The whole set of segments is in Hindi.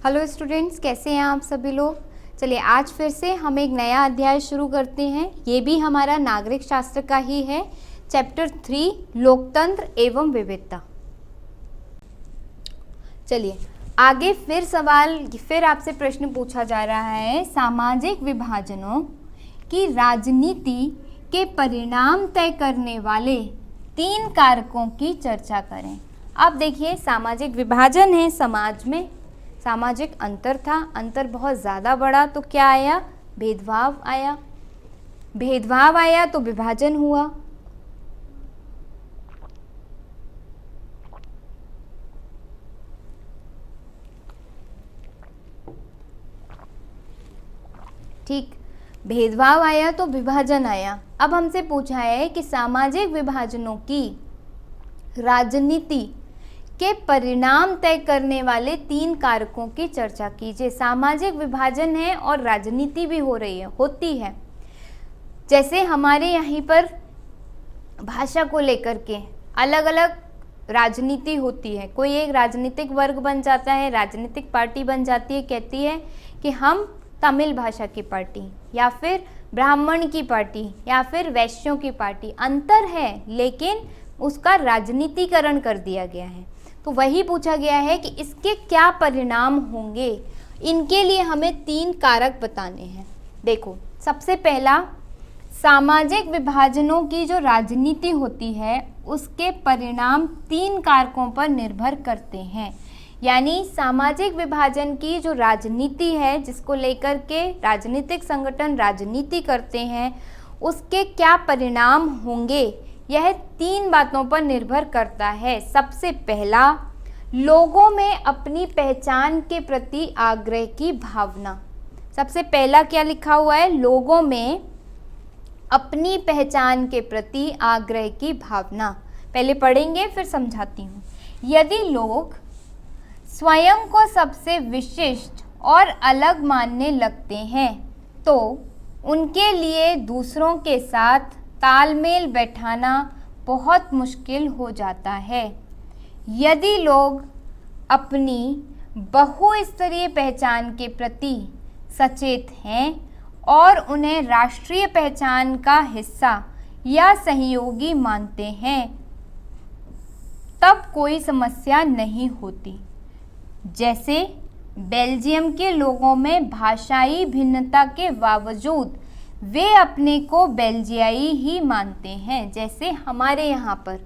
हेलो स्टूडेंट्स, कैसे हैं आप सभी लोग। चलिए आज फिर से हम एक नया अध्याय शुरू करते हैं। ये भी हमारा नागरिक शास्त्र का ही है, चैप्टर 3 लोकतंत्र एवं विविधता। चलिए आगे फिर आपसे प्रश्न पूछा जा रहा है, सामाजिक विभाजनों की राजनीति के परिणाम तय करने वाले 3 कारकों की चर्चा करें। अब देखिए, सामाजिक विभाजन है, समाज में सामाजिक अंतर था, अंतर बहुत ज़्यादा बड़ा तो क्या आया, भेदभाव आया, भेदभाव आया तो विभाजन हुआ। ठीक, भेदभाव आया तो विभाजन आया। अब हमसे पूछा है कि सामाजिक विभाजनों की राजनीति के परिणाम तय करने वाले 3 कारकों की चर्चा कीजिए। सामाजिक विभाजन है और राजनीति भी हो रही है, होती है। जैसे हमारे यहीं पर भाषा को लेकर के अलग अलग राजनीति होती है। कोई एक राजनीतिक वर्ग बन जाता है, राजनीतिक पार्टी बन जाती है, कहती है कि हम तमिल भाषा की पार्टी, या फिर ब्राह्मण की पार्टी, या फिर वैश्यों की पार्टी। अंतर है लेकिन उसका राजनीतिकरण कर दिया गया है। तो वही पूछा गया है कि इसके क्या परिणाम होंगे। इनके लिए हमें 3 कारक बताने हैं। देखो, सबसे पहला, सामाजिक विभाजनों की जो राजनीति होती है उसके परिणाम 3 कारकों पर निर्भर करते हैं। यानी सामाजिक विभाजन की जो राजनीति है, जिसको लेकर के राजनीतिक संगठन राजनीति करते हैं, उसके क्या परिणाम होंगे, यह 3 बातों पर निर्भर करता है। सबसे पहला, लोगों में अपनी पहचान के प्रति आग्रह की भावना। सबसे पहला क्या लिखा हुआ है, लोगों में अपनी पहचान के प्रति आग्रह की भावना। पहले पढ़ेंगे फिर समझाती हूँ। यदि लोग स्वयं को सबसे विशिष्ट और अलग मानने लगते हैं तो उनके लिए दूसरों के साथ तालमेल बैठाना बहुत मुश्किल हो जाता है। यदि लोग अपनी बहुस्तरीय पहचान के प्रति सचेत हैं और उन्हें राष्ट्रीय पहचान का हिस्सा या सहयोगी मानते हैं, तब कोई समस्या नहीं होती। जैसे बेल्जियम के लोगों में भाषाई भिन्नता के बावजूद वे अपने को बेल्जियाई ही मानते हैं। जैसे हमारे यहाँ पर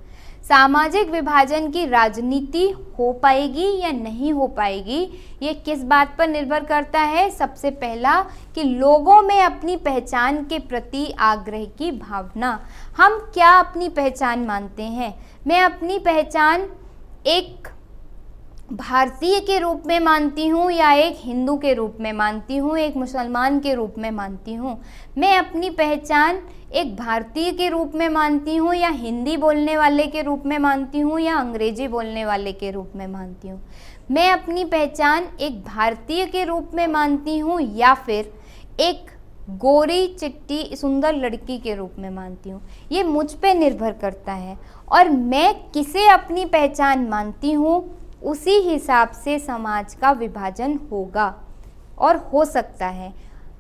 सामाजिक विभाजन की राजनीति हो पाएगी या नहीं हो पाएगी, ये किस बात पर निर्भर करता है। सबसे पहला कि लोगों में अपनी पहचान के प्रति आग्रह की भावना। हम क्या अपनी पहचान मानते हैं। मैं अपनी पहचान एक भारतीय के रूप में मानती हूँ, या एक हिंदू के रूप में मानती हूँ, एक मुसलमान के रूप में मानती हूँ। मैं अपनी पहचान एक भारतीय के रूप में मानती हूँ, या हिंदी बोलने वाले के रूप में मानती हूँ, या अंग्रेजी बोलने वाले के रूप में मानती हूँ। मैं अपनी पहचान एक भारतीय के रूप में मानती हूँ, या फिर एक गोरी चिट्टी सुंदर लड़की के रूप में मानती हूँ। ये मुझ पे निर्भर करता है, और मैं किसे अपनी पहचान मानती हूँ उसी हिसाब से समाज का विभाजन होगा और हो सकता है।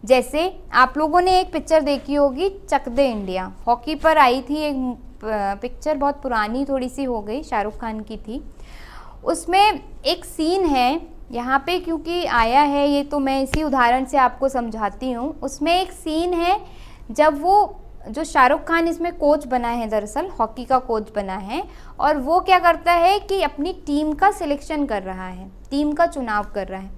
जैसे आप लोगों ने एक पिक्चर देखी होगी, चक दे इंडिया, हॉकी पर आई थी एक पिक्चर, बहुत पुरानी थोड़ी सी हो गई, शाहरुख खान की थी। उसमें एक सीन है, यहाँ पे क्योंकि आया है ये तो मैं इसी उदाहरण से आपको समझाती हूँ। उसमें एक सीन है जब वो जो शाहरुख खान इसमें कोच बना है, दरअसल हॉकी का कोच बना है, और वो क्या करता है कि अपनी टीम का सिलेक्शन कर रहा है, टीम का चुनाव कर रहा है।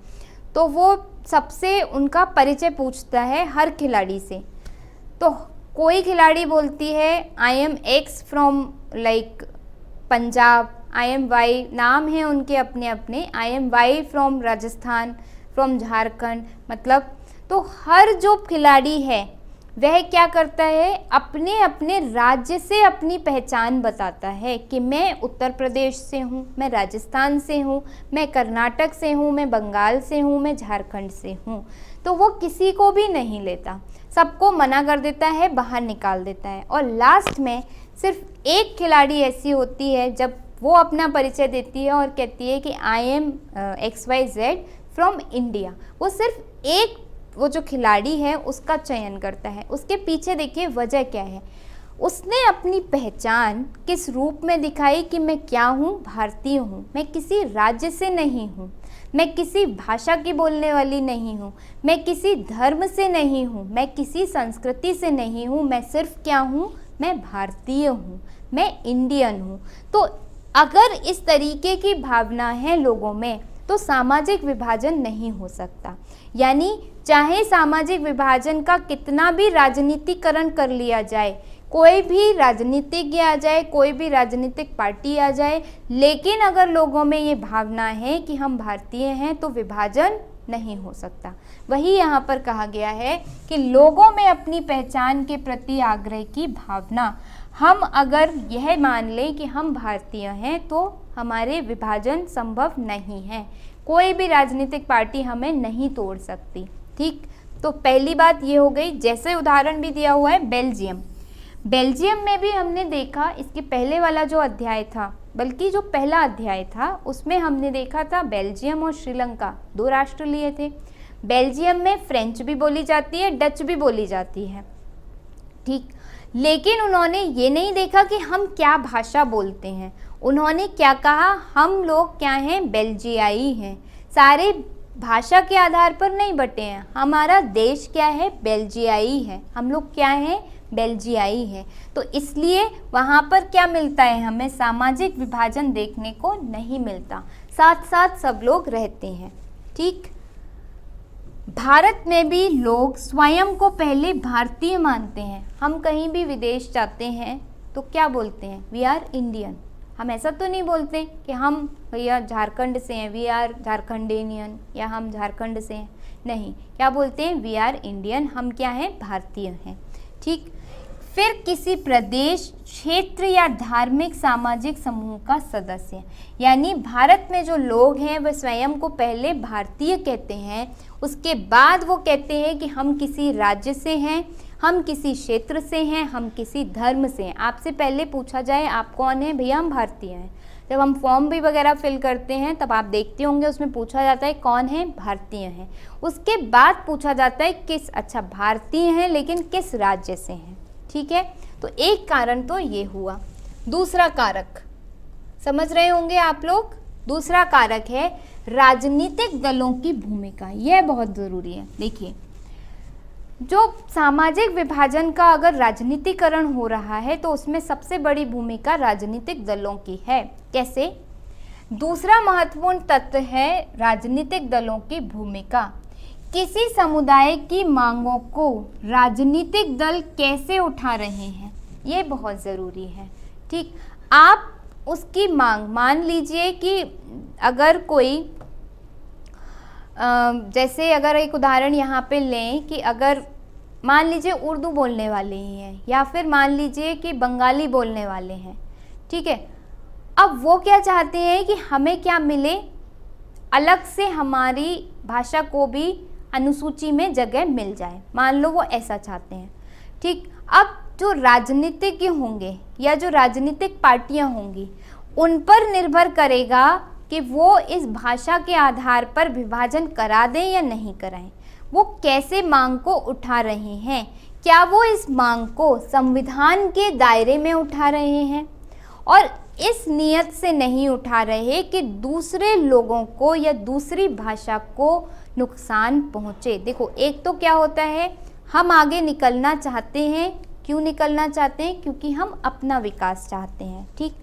तो वो सबसे उनका परिचय पूछता है हर खिलाड़ी से। तो कोई खिलाड़ी बोलती है I am X from like Punjab, I am Y, नाम है उनके अपने अपने, I am Y from Rajasthan, from Jharkhand, मतलब तो हर जो खिलाड़ी है वह क्या करता है, अपने अपने राज्य से अपनी पहचान बताता है कि मैं उत्तर प्रदेश से हूँ, मैं राजस्थान से हूँ, मैं कर्नाटक से हूँ, मैं बंगाल से हूँ, मैं झारखंड से हूँ। तो वो किसी को भी नहीं लेता, सबको मना कर देता है, बाहर निकाल देता है। और लास्ट में सिर्फ एक खिलाड़ी ऐसी होती है जब वो अपना परिचय देती है और कहती है कि I am XYZ from India. वो सिर्फ एक वो जो खिलाड़ी है उसका चयन करता है। उसके पीछे देखिए वजह क्या है, उसने अपनी पहचान किस रूप में दिखाई कि मैं क्या हूँ, भारतीय हूँ, मैं किसी राज्य से नहीं हूँ, मैं किसी भाषा की बोलने वाली नहीं हूँ, मैं किसी धर्म से नहीं हूँ, मैं किसी संस्कृति से नहीं हूँ, मैं सिर्फ क्या हूँ, मैं भारतीय हूँ, मैं इंडियन हूँ। तो अगर इस तरीके की भावना है लोगों में तो सामाजिक विभाजन नहीं हो सकता। यानी चाहे सामाजिक विभाजन का कितना भी राजनीतिकरण कर लिया जाए, कोई भी राजनीतिज्ञ आ जाए, कोई भी राजनीतिक पार्टी आ जाए, लेकिन अगर लोगों में ये भावना है कि हम भारतीय हैं तो विभाजन नहीं हो सकता। वही यहाँ पर कहा गया है कि लोगों में अपनी पहचान के प्रति आग्रह की भावना, हम अगर यह मान लें कि हम भारतीय हैं तो हमारे विभाजन संभव नहीं है, कोई भी राजनीतिक पार्टी हमें नहीं तोड़ सकती। ठीक, तो पहली बात ये हो गई। जैसे उदाहरण भी दिया हुआ है बेल्जियम, बेल्जियम में भी हमने देखा, इसके पहले वाला जो अध्याय था, बल्कि जो पहला अध्याय था उसमें हमने देखा था बेल्जियम और श्रीलंका दो राष्ट्र लिए थे। बेल्जियम में फ्रेंच भी बोली जाती है, डच भी बोली जाती है। ठीक, लेकिन उन्होंने ये नहीं देखा कि हम क्या भाषा बोलते हैं, उन्होंने क्या कहा, हम लोग क्या हैं, बेल्जियाई हैं। सारे भाषा के आधार पर नहीं बटे हैं, हमारा देश क्या है, बेल्जियाई है, हम लोग क्या हैं, बेल्जियाई है। तो इसलिए वहाँ पर क्या मिलता है, हमें सामाजिक विभाजन देखने को नहीं मिलता, साथ साथ सब लोग रहते हैं। ठीक, भारत में भी लोग स्वयं को पहले भारतीय मानते हैं। हम कहीं भी विदेश जाते हैं तो क्या बोलते हैं, वी आर इंडियन। हम ऐसा तो नहीं बोलते कि हम भैया झारखंड से हैं, वी आर झारखंडेनियन, या हम झारखंड से हैं, नहीं, क्या बोलते हैं, वी आर इंडियन, हम क्या हैं, भारतीय हैं। ठीक, फिर किसी प्रदेश, क्षेत्र या धार्मिक सामाजिक समूह का सदस्य, यानी भारत में जो लोग हैं वह स्वयं को पहले भारतीय कहते हैं, उसके बाद वो कहते हैं कि हम किसी राज्य से हैं, हम किसी क्षेत्र से हैं, हम किसी धर्म से हैं। आपसे पहले पूछा जाए आप कौन है, भैया हम भारतीय हैं। जब हम फॉर्म भी वगैरह फिल करते हैं तब आप देखते होंगे उसमें पूछा जाता है कौन है, भारतीय हैं। उसके बाद पूछा जाता है किस, अच्छा भारतीय हैं लेकिन किस राज्य से हैं। ठीक है, तो एक कारण तो ये हुआ। दूसरा कारक समझ रहे होंगे आप लोग, दूसरा कारक है राजनीतिक दलों की भूमिका। यह बहुत ज़रूरी है। देखिए, जो सामाजिक विभाजन का अगर राजनीतिकरण हो रहा है तो उसमें सबसे बड़ी भूमिका राजनीतिक दलों की है। कैसे? दूसरा महत्वपूर्ण तत्व है राजनीतिक दलों की भूमिका। किसी समुदाय की मांगों को राजनीतिक दल कैसे उठा रहे हैं, ये बहुत ज़रूरी है। ठीक, आप उसकी मांग, मान लीजिए कि अगर कोई जैसे अगर एक उदाहरण यहाँ पे लें कि अगर मान लीजिए उर्दू बोलने वाले ही हैं या फिर मान लीजिए कि बंगाली बोलने वाले हैं, ठीक है, अब वो क्या चाहते हैं कि हमें क्या मिले, अलग से हमारी भाषा को भी अनुसूची में जगह मिल जाए, मान लो वो ऐसा चाहते हैं। ठीक, अब जो राजनीतिज्ञ होंगे या जो राजनीतिक पार्टियां होंगी उन पर निर्भर करेगा कि वो इस भाषा के आधार पर विभाजन करा दें या नहीं कराएं। वो कैसे मांग को उठा रहे हैं, क्या वो इस मांग को संविधान के दायरे में उठा रहे हैं और इस नियत से नहीं उठा रहे कि दूसरे लोगों को या दूसरी भाषा को नुकसान पहुँचे। देखो, एक तो क्या होता है, हम आगे निकलना चाहते हैं। क्यों निकलना चाहते हैं? क्योंकि हम अपना विकास चाहते हैं। ठीक,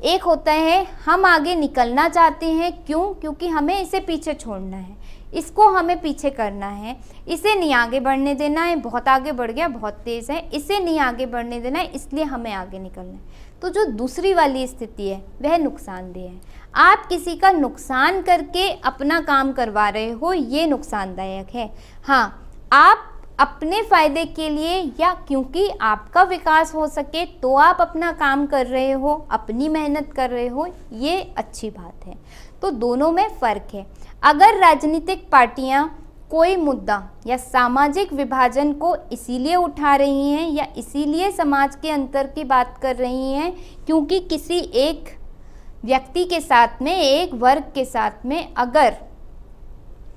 एक होता है हम आगे निकलना चाहते हैं, क्यों? क्योंकि हमें इसे पीछे छोड़ना है, इसको हमें पीछे करना है, इसे नहीं आगे बढ़ने देना है, बहुत आगे बढ़ गया, बहुत तेज़ है, इसे नहीं आगे बढ़ने देना है, इसलिए हमें आगे निकलना है। तो जो दूसरी वाली स्थिति है वह नुकसानदेह है। आप किसी का नुकसान करके अपना काम करवा रहे हो, ये नुकसानदायक है। हाँ, आप अपने फ़ायदे के लिए या क्योंकि आपका विकास हो सके तो आप अपना काम कर रहे हो, अपनी मेहनत कर रहे हो, ये अच्छी बात है। तो दोनों में फ़र्क है। अगर राजनीतिक पार्टियां कोई मुद्दा या सामाजिक विभाजन को इसीलिए उठा रही हैं या इसीलिए समाज के अंतर की बात कर रही हैं क्योंकि किसी एक व्यक्ति के साथ में, एक वर्ग के साथ में अगर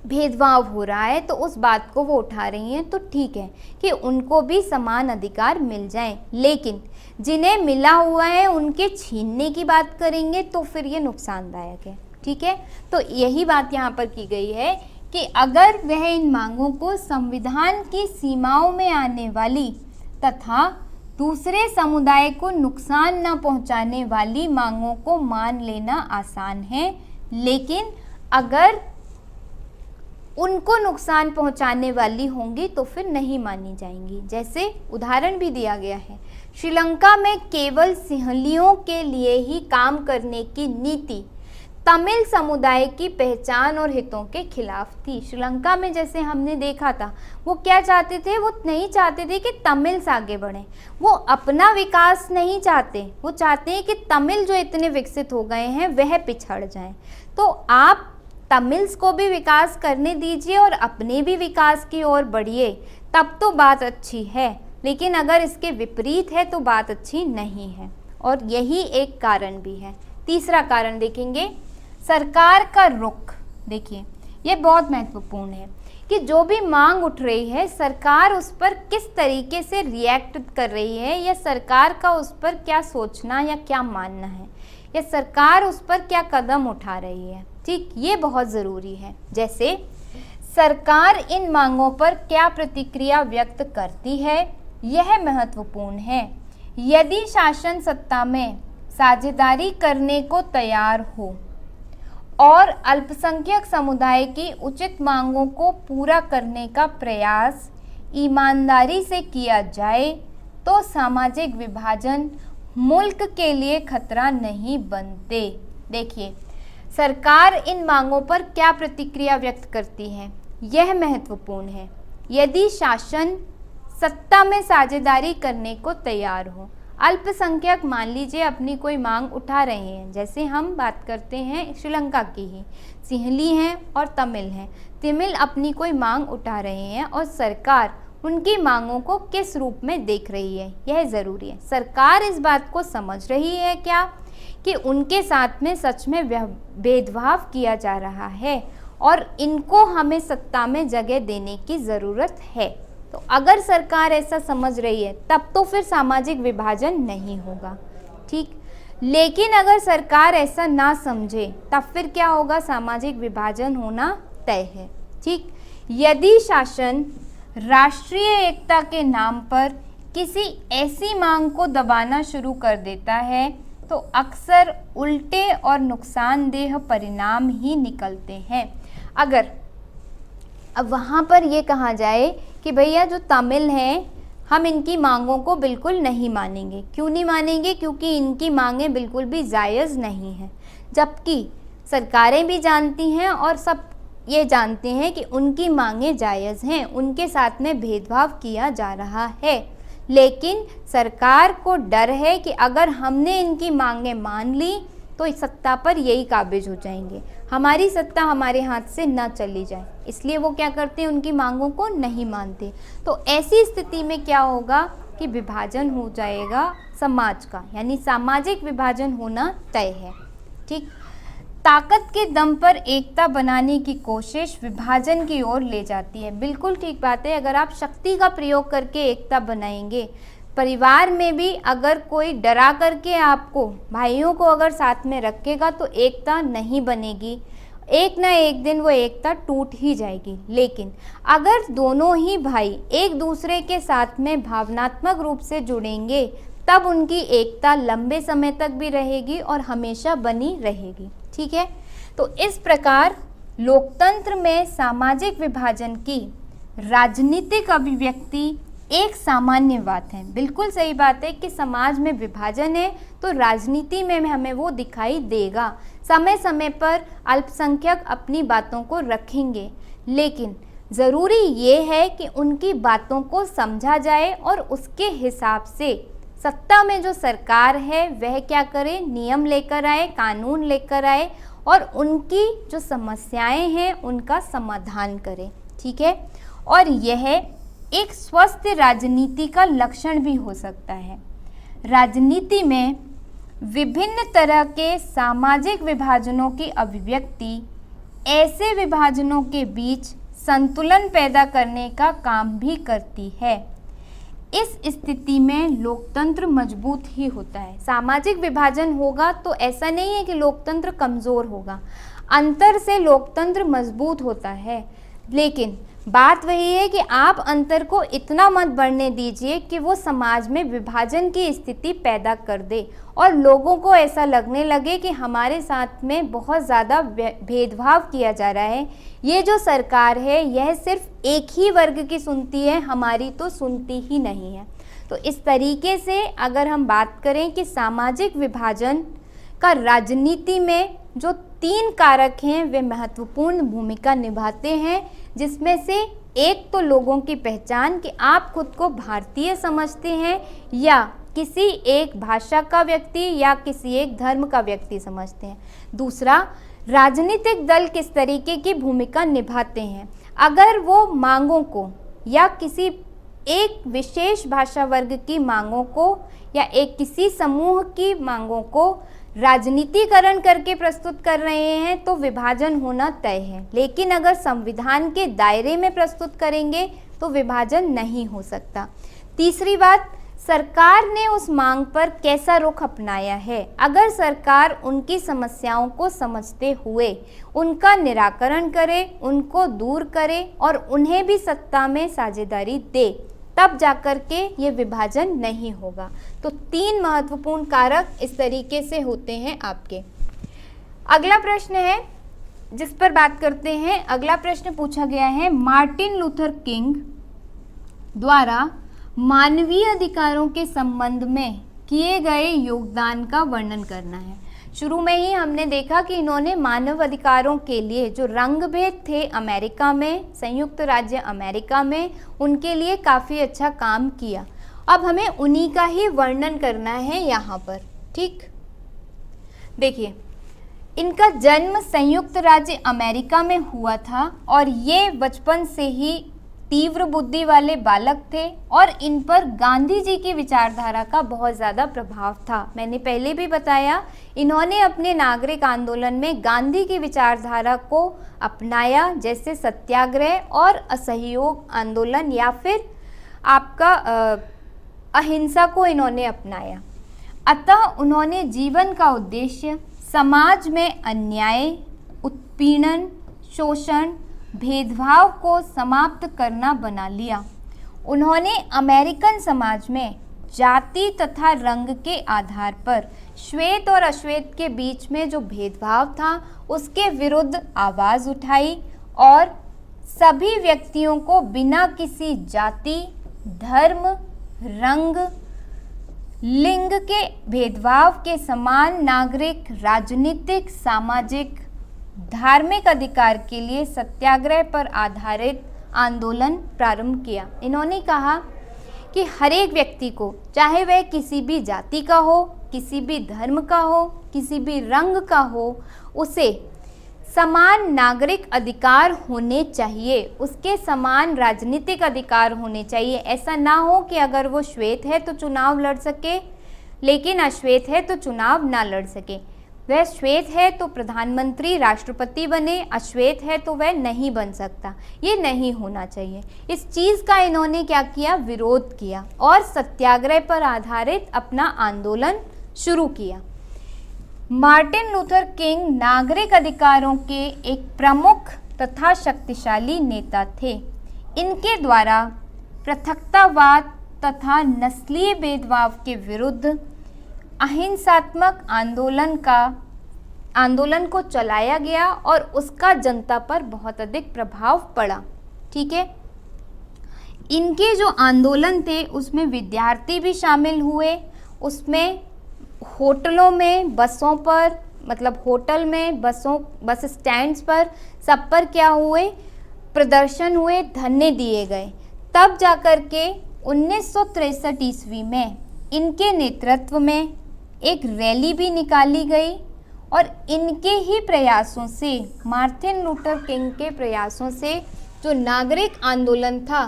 भेदभाव हो रहा है तो उस बात को वो उठा रही हैं, तो ठीक है कि उनको भी समान अधिकार मिल जाएं। लेकिन जिन्हें मिला हुआ है उनके छीनने की बात करेंगे तो फिर ये नुकसानदायक है। ठीक है, तो यही बात यहाँ पर की गई है कि अगर वह इन मांगों को संविधान की सीमाओं में आने वाली तथा दूसरे समुदाय को नुकसान न पहुंचाने वाली मांगों को मान लेना आसान है, लेकिन अगर उनको नुकसान पहुंचाने वाली होंगी तो फिर नहीं मानी जाएंगी। जैसे उदाहरण भी दिया गया है, श्रीलंका में केवल सिंहलियों के लिए ही काम करने की नीति तमिल समुदाय की पहचान और हितों के खिलाफ थी। श्रीलंका में जैसे हमने देखा था, वो क्या चाहते थे, वो नहीं चाहते थे कि तमिल्स आगे बढ़ें, वो अपना विकास नहीं चाहते, वो चाहते हैं कि तमिल जो इतने विकसित हो गए हैं वह पिछड़ जाएं। तो आप तमिल्स को भी विकास करने दीजिए और अपने भी विकास की ओर बढ़िए, तब तो बात अच्छी है। लेकिन अगर इसके विपरीत है तो बात अच्छी नहीं है, और यही एक कारण भी है। तीसरा कारण देखेंगे, सरकार का रुख। देखिए ये बहुत महत्वपूर्ण है कि जो भी मांग उठ रही है सरकार उस पर किस तरीके से रिएक्ट कर रही है, या सरकार का उस पर क्या सोचना या क्या मानना है, या सरकार उस पर क्या कदम उठा रही है। ठीक, ये बहुत ज़रूरी है। जैसे सरकार इन मांगों पर क्या प्रतिक्रिया व्यक्त करती है, यह महत्वपूर्ण है। यदि शासन सत्ता में साझेदारी करने को तैयार हो और अल्पसंख्यक समुदाय की उचित मांगों को पूरा करने का प्रयास ईमानदारी से किया जाए तो सामाजिक विभाजन मुल्क के लिए खतरा नहीं बनते। देखिए सरकार इन मांगों पर क्या प्रतिक्रिया व्यक्त करती है, यह महत्वपूर्ण है। यदि शासन सत्ता में साझेदारी करने को तैयार हो, अल्पसंख्यक मान लीजिए अपनी कोई मांग उठा रहे हैं, जैसे हम बात करते हैं श्रीलंका की ही, सिंहली हैं और तमिल हैं, तमिल अपनी कोई मांग उठा रहे हैं और सरकार उनकी मांगों को किस रूप में देख रही है, यह ज़रूरी है। सरकार इस बात को समझ रही है क्या कि उनके साथ में सच में भेदभाव किया जा रहा है और इनको हमें सत्ता में जगह देने की ज़रूरत है। तो अगर सरकार ऐसा समझ रही है तब तो फिर सामाजिक विभाजन नहीं होगा। ठीक, लेकिन अगर सरकार ऐसा ना समझे तब फिर क्या होगा, सामाजिक विभाजन होना तय है। ठीक, यदि शासन राष्ट्रीय एकता के नाम पर किसी ऐसी मांग को दबाना शुरू कर देता है तो अक्सर उल्टे और नुकसानदेह परिणाम ही निकलते हैं। अगर अब वहाँ पर ये कहा जाए कि भैया जो तमिल हैं हम इनकी मांगों को बिल्कुल नहीं मानेंगे, क्यों नहीं मानेंगे, क्योंकि इनकी मांगें बिल्कुल भी जायज़ नहीं हैं, जबकि सरकारें भी जानती हैं और सब ये जानते हैं कि उनकी मांगें जायज़ हैं, उनके साथ में भेदभाव किया जा रहा है। लेकिन सरकार को डर है कि अगर हमने इनकी मांगें मान ली तो इस सत्ता पर यही काबिज हो जाएंगे, हमारी सत्ता हमारे हाथ से न चली जाए, इसलिए वो क्या करते हैं, उनकी मांगों को नहीं मानते। तो ऐसी स्थिति में क्या होगा कि विभाजन हो जाएगा समाज का, यानी सामाजिक विभाजन होना तय है। ठीक, ताकत के दम पर एकता बनाने की कोशिश विभाजन की ओर ले जाती है। बिल्कुल ठीक बात है, अगर आप शक्ति का प्रयोग करके एकता बनाएंगे, परिवार में भी अगर कोई डरा करके आपको भाइयों को अगर साथ में रखेगा तो एकता नहीं बनेगी, एक ना एक दिन वो एकता टूट ही जाएगी। लेकिन अगर दोनों ही भाई एक दूसरे के साथ में भावनात्मक रूप से जुड़ेंगे तब उनकी एकता लंबे समय तक भी रहेगी और हमेशा बनी रहेगी। ठीक है, तो इस प्रकार लोकतंत्र में सामाजिक विभाजन की राजनीतिक अभिव्यक्ति एक सामान्य बात है। बिल्कुल सही बात है कि समाज में विभाजन है तो राजनीति में हमें वो दिखाई देगा। समय समय पर अल्पसंख्यक अपनी बातों को रखेंगे, लेकिन ज़रूरी ये है कि उनकी बातों को समझा जाए और उसके हिसाब से सत्ता में जो सरकार है वह क्या करे, नियम लेकर आए, कानून लेकर आए और उनकी जो समस्याएं हैं उनका समाधान करे। ठीक है, और यह एक स्वस्थ राजनीति का लक्षण भी हो सकता है। राजनीति में विभिन्न तरह के सामाजिक विभाजनों की अभिव्यक्ति ऐसे विभाजनों के बीच संतुलन पैदा करने का काम भी करती है। इस स्थिति में लोकतंत्र मजबूत ही होता है। सामाजिक विभाजन होगा तो ऐसा नहीं है कि लोकतंत्र कमज़ोर होगा, अंतर से लोकतंत्र मजबूत होता है। लेकिन बात वही है कि आप अंतर को इतना मत बढ़ने दीजिए कि वो समाज में विभाजन की स्थिति पैदा कर दे और लोगों को ऐसा लगने लगे कि हमारे साथ में बहुत ज़्यादा भेदभाव किया जा रहा है। ये जो सरकार है यह सिर्फ एक ही वर्ग की सुनती है, हमारी तो सुनती ही नहीं है। तो इस तरीके से अगर हम बात करें कि सामाजिक विभाजन का राजनीति में जो 3 कारक हैं वे महत्वपूर्ण भूमिका निभाते हैं, जिसमें से एक तो लोगों की पहचान कि आप खुद को भारतीय समझते हैं या किसी एक भाषा का व्यक्ति या किसी एक धर्म का व्यक्ति समझते हैं। दूसरा, राजनीतिक दल किस तरीके की भूमिका निभाते हैं। अगर वो मांगों को या किसी एक विशेष भाषा वर्ग की मांगों को या एक किसी समूह की मांगों को राजनीतिकरण करके प्रस्तुत कर रहे हैं तो विभाजन होना तय है। लेकिन अगर संविधान के दायरे में प्रस्तुत करेंगे तो विभाजन नहीं हो सकता। तीसरी बात, सरकार ने उस मांग पर कैसा रुख अपनाया है। अगर सरकार उनकी समस्याओं को समझते हुए उनका निराकरण करे, उनको दूर करे और उन्हें भी सत्ता में साझेदारी दे, तब जाकर के ये विभाजन नहीं होगा। तो 3 महत्वपूर्ण कारक इस तरीके से होते हैं आपके। अगला प्रश्न है जिस पर बात करते हैं। अगला प्रश्न पूछा गया है, मार्टिन लूथर किंग द्वारा मानवीय अधिकारों के संबंध में किए गए योगदान का वर्णन करना है। शुरू में ही हमने देखा कि इन्होंने मानव अधिकारों के लिए जो रंगभेद थे अमेरिका में, संयुक्त राज्य अमेरिका में, उनके लिए काफ़ी अच्छा काम किया। अब हमें उन्हीं का ही वर्णन करना है यहाँ पर। ठीक, देखिए, इनका जन्म संयुक्त राज्य अमेरिका में हुआ था और ये बचपन से ही तीव्र बुद्धि वाले बालक थे और इन पर गांधी जी की विचारधारा का बहुत ज़्यादा प्रभाव था। मैंने पहले भी बताया, इन्होंने अपने नागरिक आंदोलन में गांधी की विचारधारा को अपनाया, जैसे सत्याग्रह और असहयोग आंदोलन या फिर आपका अहिंसा को इन्होंने अपनाया। अतः उन्होंने जीवन का उद्देश्य समाज में अन्याय, उत्पीड़न, शोषण, भेदभाव को समाप्त करना बना लिया। उन्होंने अमेरिकन समाज में जाति तथा रंग के आधार पर श्वेत और अश्वेत के बीच में जो भेदभाव था उसके विरुद्ध आवाज़ उठाई और सभी व्यक्तियों को बिना किसी जाति, धर्म, रंग, लिंग के भेदभाव के समान नागरिक, राजनीतिक, सामाजिक, धार्मिक अधिकार के लिए सत्याग्रह पर आधारित आंदोलन प्रारंभ किया। इन्होंने कहा कि हर एक व्यक्ति को, चाहे वह किसी भी जाति का हो, किसी भी धर्म का हो, किसी भी रंग का हो, उसे समान नागरिक अधिकार होने चाहिए, उसके समान राजनीतिक अधिकार होने चाहिए। ऐसा ना हो कि अगर वो श्वेत है तो चुनाव लड़ सके लेकिन अश्वेत है तो चुनाव ना लड़ सके। वह श्वेत है तो प्रधानमंत्री, राष्ट्रपति बने, अश्वेत है तो वह नहीं बन सकता। ये नहीं होना चाहिए। इस चीज़ का इन्होंने क्या किया, विरोध किया और सत्याग्रह पर आधारित अपना आंदोलन शुरू किया। मार्टिन लूथर किंग नागरिक अधिकारों के एक प्रमुख तथा शक्तिशाली नेता थे। इनके द्वारा पृथकतावाद तथा नस्लीय भेदभाव के विरुद्ध अहिंसात्मक आंदोलन को चलाया गया और उसका जनता पर बहुत अधिक प्रभाव पड़ा। ठीक है, इनके जो आंदोलन थे उसमें विद्यार्थी भी शामिल हुए। उसमें होटलों में, बसों पर, मतलब होटल में, बस स्टैंड्स पर, सब पर क्या हुए, प्रदर्शन हुए, धरने दिए गए। तब जाकर के 1963 ईस्वी में इनके नेतृत्व में एक रैली भी निकाली गई और इनके ही प्रयासों से, मार्टिन लूथर किंग के प्रयासों से जो नागरिक आंदोलन था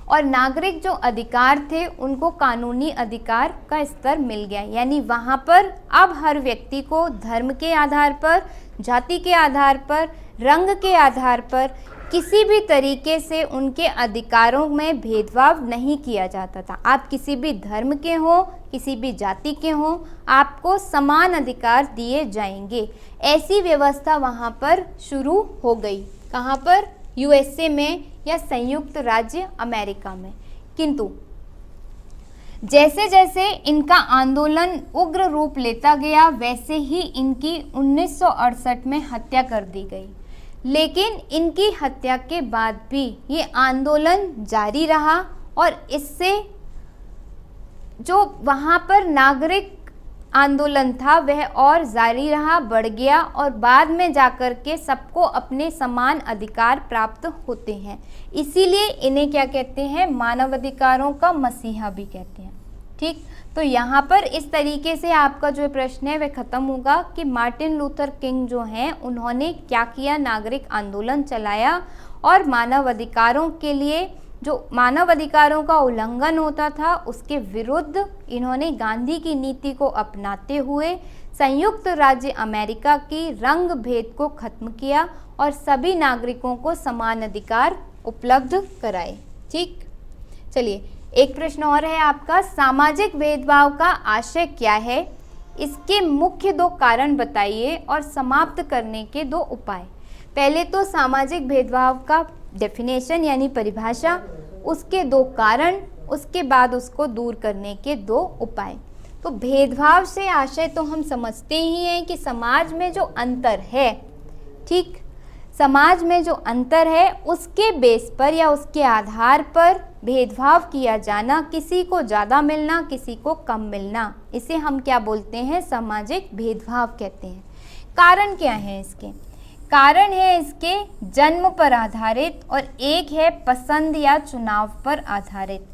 और नागरिक जो अधिकार थे उनको कानूनी अधिकार का स्तर मिल गया। यानी वहाँ पर अब हर व्यक्ति को धर्म के आधार पर, जाति के आधार पर, रंग के आधार पर किसी भी तरीके से उनके अधिकारों में भेदभाव नहीं किया जाता था। आप किसी भी धर्म के हों, किसी भी जाति के हों, आपको समान अधिकार दिए जाएंगे। ऐसी व्यवस्था वहाँ पर शुरू हो गई। कहाँ पर? यूएसए में या संयुक्त राज्य अमेरिका में। किंतु जैसे जैसे इनका आंदोलन उग्र रूप लेता गया वैसे ही इनकी 1968 में हत्या कर दी गई। लेकिन इनकी हत्या के बाद भी ये आंदोलन जारी रहा और इससे जो वहाँ पर नागरिक आंदोलन था वह और जारी रहा, बढ़ गया और बाद में जाकर के सबको अपने समान अधिकार प्राप्त होते हैं। इसीलिए इन्हें क्या कहते हैं? मानवाधिकारों का मसीहा भी कहते हैं। ठीक, तो यहाँ पर इस तरीके से आपका जो प्रश्न है वह खत्म होगा कि मार्टिन लूथर किंग जो हैं उन्होंने क्या किया? नागरिक आंदोलन चलाया और मानव अधिकारों के लिए, जो मानव अधिकारों का उल्लंघन होता था उसके विरुद्ध इन्होंने गांधी की नीति को अपनाते हुए संयुक्त राज्य अमेरिका की रंग भेद को खत्म किया और सभी नागरिकों को समान अधिकार उपलब्ध कराए। ठीक, चलिए एक प्रश्न और है आपका, सामाजिक भेदभाव का आशय क्या है? इसके मुख्य 2 कारण बताइए और समाप्त करने के 2 उपाय। पहले तो सामाजिक भेदभाव का डेफिनेशन यानी परिभाषा, उसके 2 कारण, उसके बाद उसको दूर करने के 2 उपाय। तो भेदभाव से आशय तो हम समझते ही हैं कि समाज में जो अंतर है, ठीक, समाज में जो अंतर है उसके बेस पर या उसके आधार पर भेदभाव किया जाना, किसी को ज़्यादा मिलना, किसी को कम मिलना, इसे हम क्या बोलते हैं? सामाजिक भेदभाव कहते हैं। कारण क्या है इसके? कारण है इसके जन्म पर आधारित और एक है पसंद या चुनाव पर आधारित।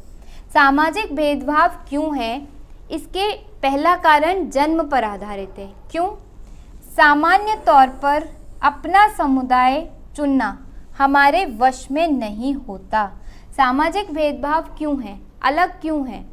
सामाजिक भेदभाव क्यों है? इसके पहला कारण जन्म पर आधारित है। क्यों? सामान्य तौर पर अपना समुदाय चुनना हमारे वश में नहीं होता। सामाजिक भेदभाव क्यों है? अलग क्यों है?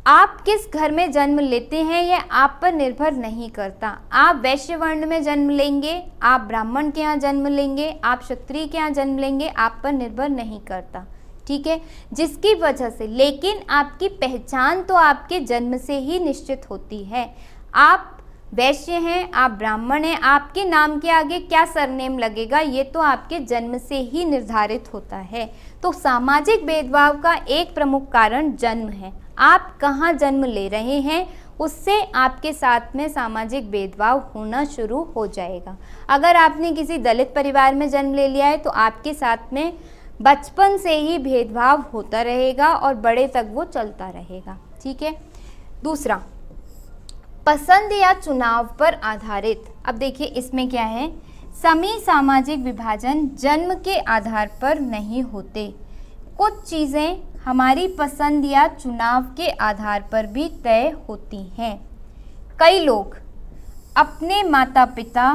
आप किस घर में जन्म लेते हैं यह आप पर निर्भर नहीं करता। आप वैश्य वर्ण में जन्म लेंगे, आप ब्राह्मण के यहाँ जन्म लेंगे, आप क्षत्रिय के यहाँ जन्म लेंगे, आप पर निर्भर नहीं करता। ठीक है, जिसकी वजह से, लेकिन आपकी पहचान तो आपके जन्म से ही निश्चित होती है। आप वैश्य हैं, आप ब्राह्मण हैं, आपके नाम के आगे क्या सरनेम लगेगा ये तो आपके जन्म से ही निर्धारित होता है। तो सामाजिक भेदभाव का एक प्रमुख कारण जन्म है। आप कहाँ जन्म ले रहे हैं उससे आपके साथ में सामाजिक भेदभाव होना शुरू हो जाएगा। अगर आपने किसी दलित परिवार में जन्म ले लिया है तो आपके साथ में बचपन से ही भेदभाव होता रहेगा और बड़े तक वो चलता रहेगा। ठीक है। दूसरा, पसंद या चुनाव पर आधारित। अब देखिए इसमें क्या है, समी सामाजिक विभाजन जन्म के आधार पर नहीं होते। कुछ चीज़ें हमारी पसंद या चुनाव के आधार पर भी तय होती हैं। कई लोग अपने माता पिता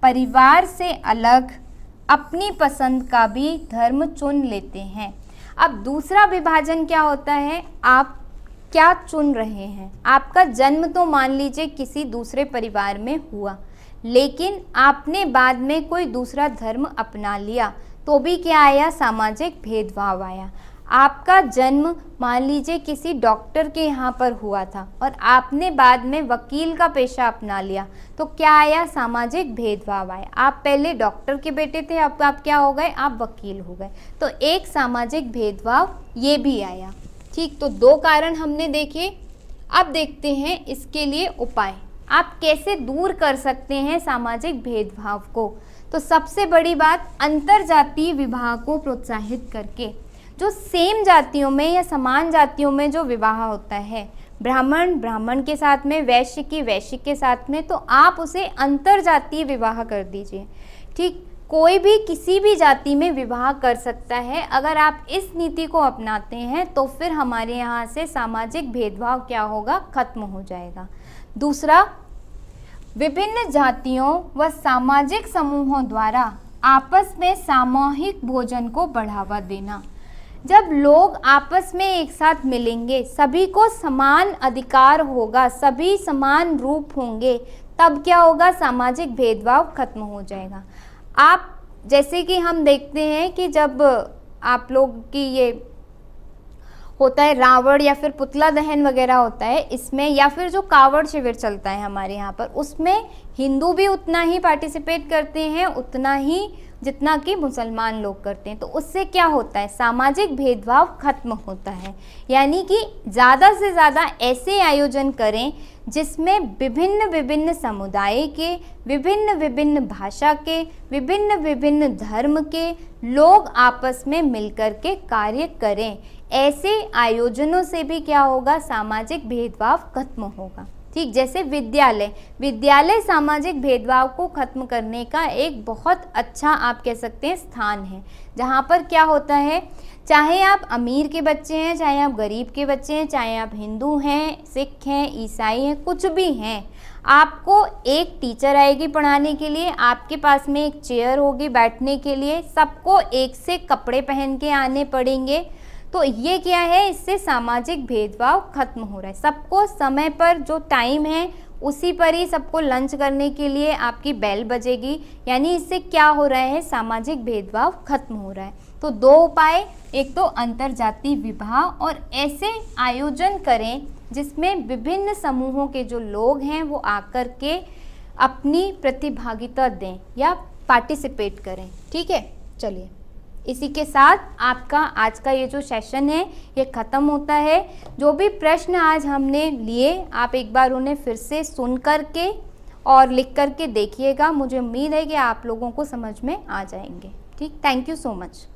परिवार से अलग अपनी पसंद का भी धर्म चुन लेते हैं। अब दूसरा विभाजन क्या होता है, आप क्या चुन रहे हैं। आपका जन्म तो मान लीजिए किसी दूसरे परिवार में हुआ, लेकिन आपने बाद में कोई दूसरा धर्म अपना लिया तो भी क्या आया, सामाजिक भेदभाव आया। आपका जन्म मान लीजिए किसी डॉक्टर के यहाँ पर हुआ था और आपने बाद में वकील का पेशा अपना लिया तो क्या आया, सामाजिक भेदभाव आया। आप पहले डॉक्टर के बेटे थे, अब आप क्या हो गए, आप वकील हो गए, तो एक सामाजिक भेदभाव ये भी आया। ठीक, तो दो कारण हमने देखे। अब देखते हैं इसके लिए उपाय, आप कैसे दूर कर सकते हैं सामाजिक भेदभाव को। तो सबसे बड़ी बात, अंतरजातीय विवाह को प्रोत्साहित करके। जो सेम जातियों में या समान जातियों में जो विवाह होता है, ब्राह्मण ब्राह्मण के साथ में, वैश्य की वैश्य के साथ में, तो आप उसे अंतरजातीय विवाह कर दीजिए। ठीक, कोई भी किसी भी जाति में विवाह कर सकता है। अगर आप इस नीति को अपनाते हैं तो फिर हमारे यहाँ से सामाजिक भेदभाव क्या होगा, खत्म हो जाएगा। दूसरा, विभिन्न जातियों व सामाजिक समूहों द्वारा आपस में सामूहिक भोजन को बढ़ावा देना। जब लोग आपस में एक साथ मिलेंगे, सभी को समान अधिकार होगा, सभी समान रूप होंगे, तब क्या होगा, सामाजिक भेदभाव खत्म हो जाएगा। आप जैसे कि हम देखते हैं कि जब आप लोग की ये होता है रावण या फिर पुतला दहन वगैरह होता है इसमें, या फिर जो कावड़ शिविर चलता है हमारे यहाँ पर, उसमें हिंदू भी उतना ही पार्टिसिपेट करते हैं, उतना ही जितना कि मुसलमान लोग करते हैं। तो उससे क्या होता है, सामाजिक भेदभाव खत्म होता है। यानी कि ज़्यादा से ज़्यादा ऐसे आयोजन करें जिसमें विभिन्न विभिन्न समुदाय के, विभिन्न विभिन्न भाषा के, विभिन्न विभिन्न धर्म के लोग आपस में मिलकर के कार्य करें। ऐसे आयोजनों से भी क्या होगा, सामाजिक भेदभाव खत्म होगा। ठीक, जैसे विद्यालय सामाजिक भेदभाव को खत्म करने का एक बहुत अच्छा आप कह सकते हैं स्थान है, जहाँ पर क्या होता है, चाहे आप अमीर के बच्चे हैं, चाहे आप गरीब के बच्चे हैं, चाहे आप हिंदू हैं, सिख हैं, ईसाई हैं, कुछ भी हैं, आपको एक टीचर आएगी पढ़ाने के लिए, आपके पास में एक चेयर होगी बैठने के लिए, सबको एक से कपड़े पहन के आने पड़ेंगे। तो ये क्या है, इससे सामाजिक भेदभाव खत्म हो रहा है। सबको समय पर जो टाइम है उसी पर ही सबको लंच करने के लिए आपकी बेल बजेगी, यानी इससे क्या हो रहा है, सामाजिक भेदभाव खत्म हो रहा है। तो दो उपाय, एक तो अंतर जाति विवाह, और ऐसे आयोजन करें जिसमें विभिन्न समूहों के जो लोग हैं वो आकर के अपनी प्रतिभागिता दें या पार्टिसिपेट करें। ठीक है, चलिए इसी के साथ आपका आज का ये जो सेशन है ये ख़त्म होता है। जो भी प्रश्न आज हमने लिए आप एक बार उन्हें फिर से सुन कर के और लिख कर के देखिएगा। मुझे उम्मीद है कि आप लोगों को समझ में आ जाएंगे। ठीक, थैंक यू सो मच।